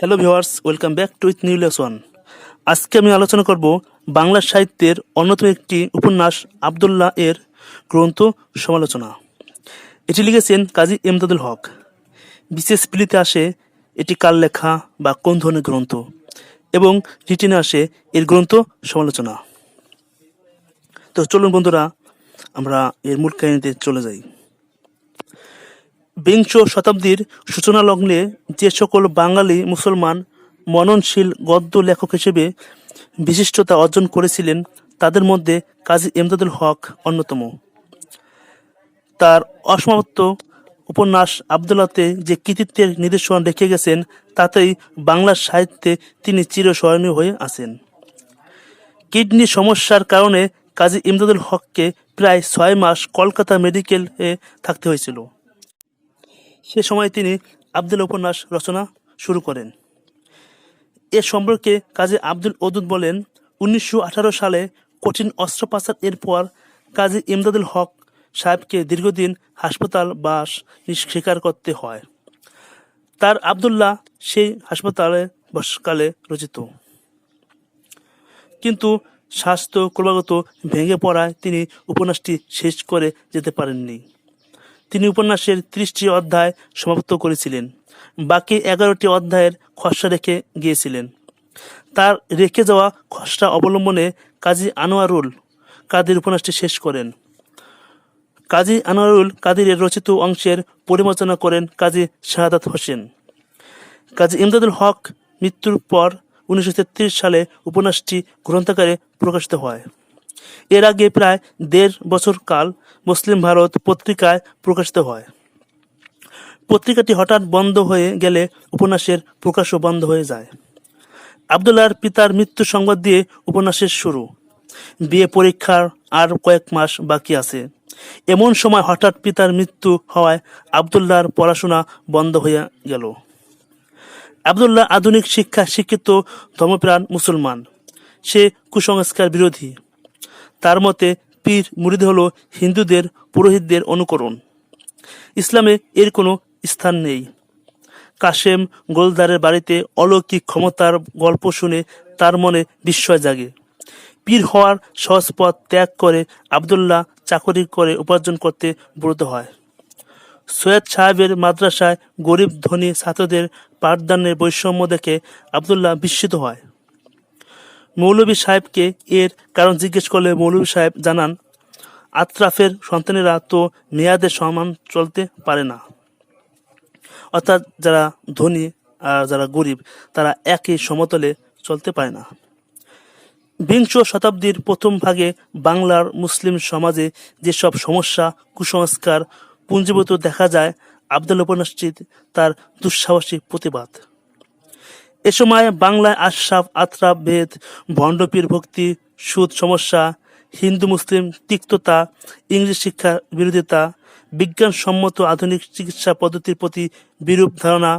Hello viewers, welcome back to with new lesson. আজকে আমি আলোচনা করব বাংলা সাহিত্যের অন্যতম একটি উপন্যাস আবদুল্লাহ এর গ্রন্থ সমালোচনা। এটি লিখেছেন কাজী এমদাদুল হক। বিশেষ পিলিতে আসে এটি কার লেখা বা কোন ধরনের গ্রন্থ, এবং রিটেনে আসে এর গ্রন্থ সমালোচনা। তো চলুন বন্ধুরা, আমরা এর মূল কাহিনীতে চলে যাই। বিংশ শতাব্দীর সূচনা লগ্নে যে সকল বাঙালি মুসলমান মননশীল গদ্য লেখক হিসেবে বিশিষ্টতা অর্জন করেছিলেন, তাদের মধ্যে কাজী এমদাদুল হক অন্যতম। তার অসমাপ্ত উপন্যাস আবদুল্লাহতে যে কৃতিত্বের নিদর্শন রেখে গেছেন, তাতেই বাংলা সাহিত্যে তিনি চিরস্মরণীয় হয়ে আছেন। কিডনি সমস্যার কারণে কাজী এমদাদুল হককে প্রায় 6 মাস কলকাতা মেডিকেলে থাকতে হয়েছিল। সে সময় তিনি আবদুল্লাহ উপন্যাস রচনা শুরু করেন। এ সম্পর্কে কাজী আব্দুল ওদুদ বলেন, 1918 সালে কঠিন অস্ত্রোপচার এর পর কাজী এমদাদুল হক সাহেবকে দীর্ঘদিন হাসপাতাল বাস স্বীকার করতে হয়। তার আবদুল্লাহ সেই হাসপাতালে বসকালে রচিত, কিন্তু স্বাস্থ্য ক্রমাগত ভেঙে পড়ায় তিনি উপন্যাসটি শেষ করে যেতে পারেননি। তিনি উপন্যাসের 30টি অধ্যায় সমাপ্ত করেছিলেন, বাকি 11টি অধ্যায়ের খসড়া রেখে গিয়েছিলেন। তার রেখে যাওয়া খসড়া অবলম্বনে কাজী আনোয়ারুল কাদির উপন্যাসটি শেষ করেন। কাজী আনোয়ারুল কাদিরের রচিত অংশের পরিমার্জনা করেন কাজী শাহাদাত হোসেন। কাজী এমদাদুল হক মৃত্যুর পর 1933 সালে উপন্যাসটি গ্রন্থাকারে প্রকাশিত হয়। এর আগে প্রায় 1.5 বছর কাল মুসলিম ভারত পত্রিকায় প্রকাশিত হয়। পত্রিকাটি হঠাৎ বন্ধ হয়ে গেলে উপন্যাসের প্রকাশও বন্ধ হয়ে যায়। আবদুল্লাহর পিতার মৃত্যু সংবাদ দিয়ে উপন্যাসের শুরু। বিয়ে পরীক্ষার আর কয়েক মাস বাকি আছে। এমন সময় হঠাৎ পিতার মৃত্যু হওয়ায় আবদুল্লাহর পড়াশোনা বন্ধ হয়ে গেল। আবদুল্লাহ আধুনিক শিক্ষা শিক্ষিত ধর্মপ্রাণ মুসলমান। সে কুসংস্কার বিরোধী। তার মতে পীর মুরিদ হলো হিন্দুদের পুরোহিতদের অনুকরণ। ইসলামে এর কোনো স্থান নেই। কাশেম গোলদারের বাড়িতে অলৌকিক ক্ষমতার গল্প শুনে তার মনে বিস্ময় জাগে। পীর হওয়ার সহজ পথ ত্যাগ করে আবদুল্লাহ চাকরি করে উপার্জন করতে ব্রত হয়। সৈয়দ সাহেবের মাদ্রাসায় গরিব ধনী ছাত্রদের পাঠদানের বৈষম্য দেখে আবদুল্লাহ বিস্মিত হয়। মৌলভী সাহেবকে এর কারণ জিজ্ঞেস করলে মৌলভী সাহেব জানান, আত্রাফের সন্তানেরা তো মেয়াদের সমান চলতে পারে না। অর্থাৎ যারা ধনী আর যারা গরিব, তারা একই সমতলে চলতে পারে না। বিংশ শতাব্দীর প্রথম ভাগে বাংলার মুসলিম সমাজে যেসব সমস্যা কুসংস্কার পুঞ্জীভূত দেখা যায়, আবদুল্লাহ উপন্যাসটি তার দুঃসাহসিক প্রতিবাদ। এ সময় বাংলায় আশরাফ আতরাফ ভেদ, ভণ্ডপীর ভক্তি, সুদ সমস্যা, হিন্দু মুসলিম তিক্ততা, ইংরেজি শিক্ষার বিরোধিতা, বিজ্ঞানসম্মত আধুনিক চিকিৎসা পদ্ধতির প্রতি বিরূপ ধারণা,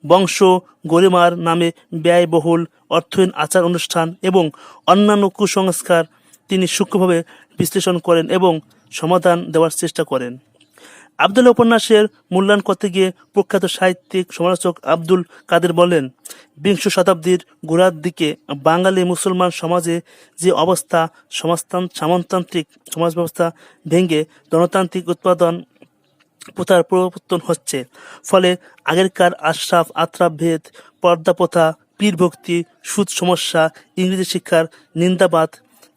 বংশ গরিমার নামে ব্যয়বহুল অর্থহীন আচার অনুষ্ঠান এবং অন্যান্য কুসংস্কার তিনি সূক্ষ্মভাবে বিশ্লেষণ করেন এবং সমাধান দেওয়ার চেষ্টা করেন। আবদুল্লাহ উপন্যাসের মূল্যায়ন করতে গিয়ে প্রখ্যাত সাহিত্যিক সমালোচক আব্দুল কাদের বলেন, বিংশ শতাব্দীর গোড়ার দিকে বাঙালি মুসলমান সমাজে যে অবস্থা, সামন্ততান্ত্রিক সমাজ ব্যবস্থা ভেঙে গণতান্ত্রিক উৎপাদন প্রথার প্রবর্তন হচ্ছে, ফলে আগেরকার আশরাফ আতরাফ ভেদ, পর্দা প্রথা, পীর ভক্তি, সুদ সমস্যা, ইংরেজি শিক্ষার নিন্দাবাদ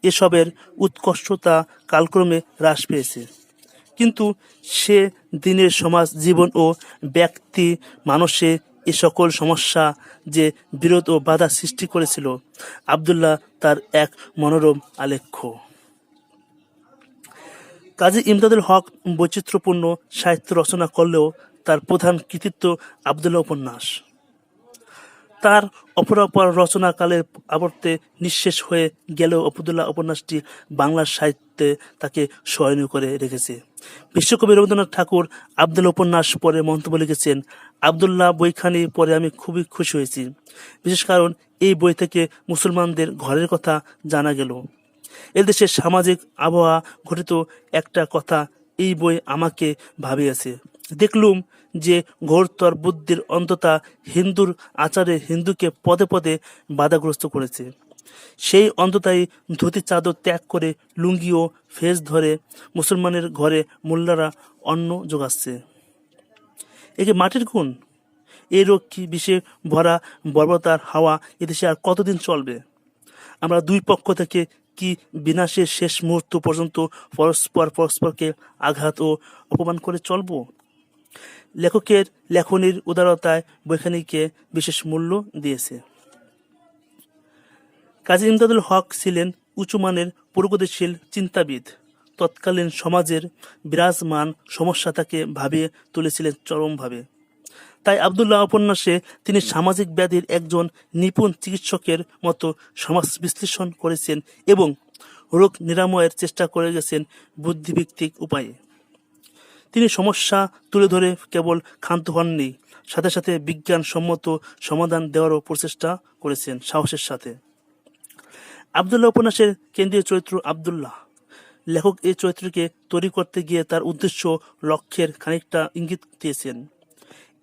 এসবের উৎকর্ষতা কালক্রমে হ্রাস পেয়েছে। কিন্তু সে দিনের সমাজ জীবন ও ব্যক্তি মানুষে এ সকল সমস্যা যে বিরোধ ও বাধা সৃষ্টি করেছিল, আবদুল্লাহ তার এক মনোরম আলেখ্য। কাজী এমদাদুল হক বৈচিত্র্যপূর্ণ সাহিত্য রচনা করলেও তার প্রধান কৃতিত্ব আবদুল্লাহ উপন্যাস। তার অপরাপর রচনাকালের আবর্তে নিঃশেষ হয়ে গেলেও আবদুল্লাহ উপন্যাসটি বাংলার সাহিত্যে তাকে স্মরণীয় করে রেখেছে। বিশ্বকবি রবীন্দ্রনাথ ঠাকুর আবদুল্লাহ উপন্যাস পড়ে মন্তব্য লিখেছেন, আবদুল্লাহ বইখানি পড়ে আমি খুবই খুশি হয়েছি, বিশেষ কারণ এই বই থেকে মুসলমানদের ঘরের কথা জানা গেল। এদেশের সামাজিক আবহাওয়া ঘটিত একটা কথা এই বই আমাকে ভাবিয়েছে। দেখলুম যে ঘোরতর বুদ্ধির অন্ততা হিন্দুর আচারে হিন্দুকে পদে পদে বাধাগ্রস্ত করেছে। সেই অন্ততাই ধুতি চাদর ত্যাগ করে লুঙ্গি ও ফেস ধরে মুসলমানের ঘরে মোল্লারা অন্ন যোগাচ্ছে। একে মাটির গুণ? এই রোগ কি বিষে ভরা বর্বরতার হাওয়া এদেশে আর কতদিন চলবে? আমরা দুই পক্ষ থেকে কি বিনাশের শেষ মুহূর্ত পর্যন্ত পরস্পরকে আঘাত ও অপমান করে চলব? লেখকের লেখনীর উদারতায় বৈজ্ঞানিককে বিশেষ মূল্য দিয়েছে। কাজী এমদাদুল হক ছিলেন উঁচুমানের প্রগতিশীল চিন্তাবিদ। তৎকালীন সমাজের বিরাজমান সমস্যা তাকে ভাবিয়ে তুলেছিলেন চরমভাবে। তাই আবদুল্লাহ উপন্যাসে তিনি সামাজিক ব্যাধির একজন নিপুণ চিকিৎসকের মতো সমাজ বিশ্লেষণ করেছেন এবং রোগ নিরাময়ের চেষ্টা করে গেছেন বুদ্ধিভিত্তিক উপায়ে। তিনি সমস্যা তুলে ধরে কেবল ক্ষান্ত হননি, সাথে সাথে বিজ্ঞানসম্মত সমাধান দেওয়ারও প্রচেষ্টা করেছেন সাহসের সাথে। আবদুল্লাহ উপন্যাসের কেন্দ্রীয় চরিত্র আবদুল্লাহ। লেখক এই চরিত্রকে তৈরি করতে গিয়ে তার উদ্দেশ্য লক্ষ্যের খানিকটা ইঙ্গিত দিয়েছেন।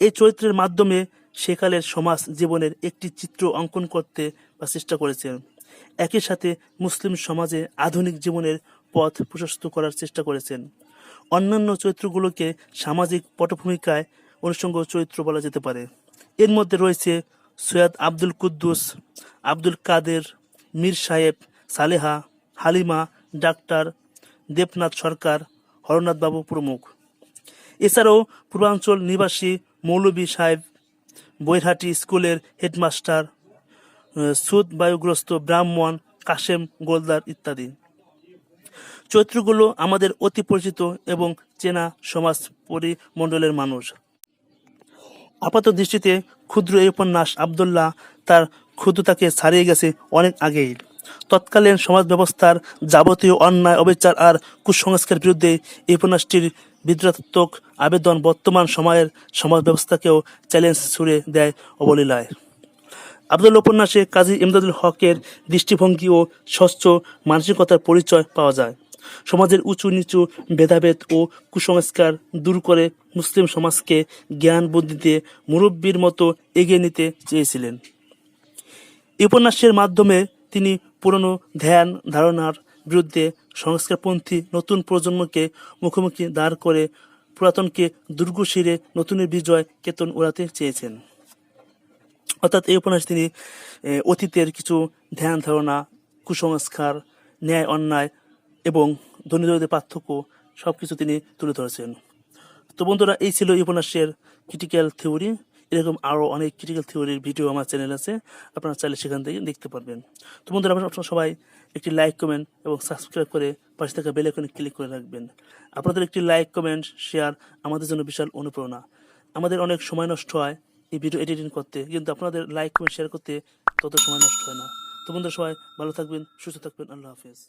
এই চরিত্রের মাধ্যমে সেকালের সমাজ জীবনের একটি চিত্র অঙ্কন করতে চেষ্টা করেছেন। একই সাথে মুসলিম সমাজে আধুনিক জীবনের পথ প্রশস্ত করার চেষ্টা করেছেন। অন্যান্য চরিত্রগুলোকে সামাজিক পটভূমিকায় অনুষঙ্গ চরিত্র বলা যেতে পারে। এর মধ্যে রয়েছে সৈয়দ আব্দুল কুদ্দুস, আব্দুল কাদের, মীর সাহেব, সালেহা, হালিমা, ডাক্তার, দেবনাথ সরকার, হরনাথ বাবু প্রমুখ। এছাড়াও পূর্বাঞ্চল নিবাসী মৌলভী সাহেব, বৈরহাটি স্কুলের হেডমাস্টার, সুদ বায়ুগ্রস্ত ব্রাহ্মণ, কাশেম গোলদার ইত্যাদি। চরিত্রগুলো আমাদের অতি পরিচিত এবং চেনা সমাজ পরিমণ্ডলের মানুষ। আপাত দৃষ্টিতে ক্ষুদ্র এই উপন্যাস আবদুল্লাহ তার ক্ষুদ্রতাকে ছাড়িয়ে গেছে অনেক আগেই। তৎকালীন সমাজ ব্যবস্থার যাবতীয় অন্যায়, অবিচার আর কুসংস্কারের বিরুদ্ধে এই উপন্যাসটির বিদ্রোহাত্মক আবেদন বর্তমান সময়ের সমাজ ব্যবস্থাকেও চ্যালেঞ্জ ছুড়ে দেয় অবলীলায়। আবদুল্লাহ উপন্যাসে কাজী এমদাদুল হকের দৃষ্টিভঙ্গি ও স্বচ্ছ মানসিকতার পরিচয় পাওয়া যায়। সমাজের উঁচু নিচু ভেদাভেদ ও কুসংস্কার দূর করে মুসলিম সমাজকে জ্ঞান বুদ্ধিতে মুরব্বীর মতো এগিয়ে নিতে চেয়েছিলেন। এই উপন্যাসের মাধ্যমে তিনি পুরনো ধ্যান ধারণার বিরুদ্ধে সংস্কারপন্থী নতুন প্রজন্মকে মুখোমুখি দাঁড় করে পুরাতনকে দুর্গশিরে নতুনের বিজয় কেতন ওড়াতে চেয়েছেন। অর্থাৎ এই উপন্যাসে তিনি অতীতের কিছু ধ্যান ধারণা, কুসংস্কার, ন্যায় অন্যায় এবং ধনী দরিদ্রের পার্থক্য সব কিছু তিনি তুলে ধরেছেন। তো বন্ধুরা, এই ছিল এই উপন্যাসের ক্রিটিক্যাল থিওরি। এরকম আরও অনেক ক্রিটিক্যাল থিওরির ভিডিও আমার চ্যানেল আছে, আপনারা চাইলে সেখান থেকে দেখতে পারবেন। তো বন্ধুরা, আপনারা সবাই একটি লাইক, কমেন্ট এবং সাবস্ক্রাইব করে পাশে থাকা বেল আইকনে ক্লিক করে রাখবেন। আপনাদের একটি লাইক, কমেন্ট, শেয়ার আমাদের জন্য বিশাল অনুপ্রেরণা। আমাদের অনেক সময় নষ্ট হয় এই ভিডিও এডিটিং করতে, কিন্তু আপনাদের লাইক, কমেন্ট, শেয়ার করতে তত সময় নষ্ট হয় না। তো বন্ধুরা, সবাই ভালো থাকবেন, সুস্থ থাকবেন। আল্লাহ হাফেজ।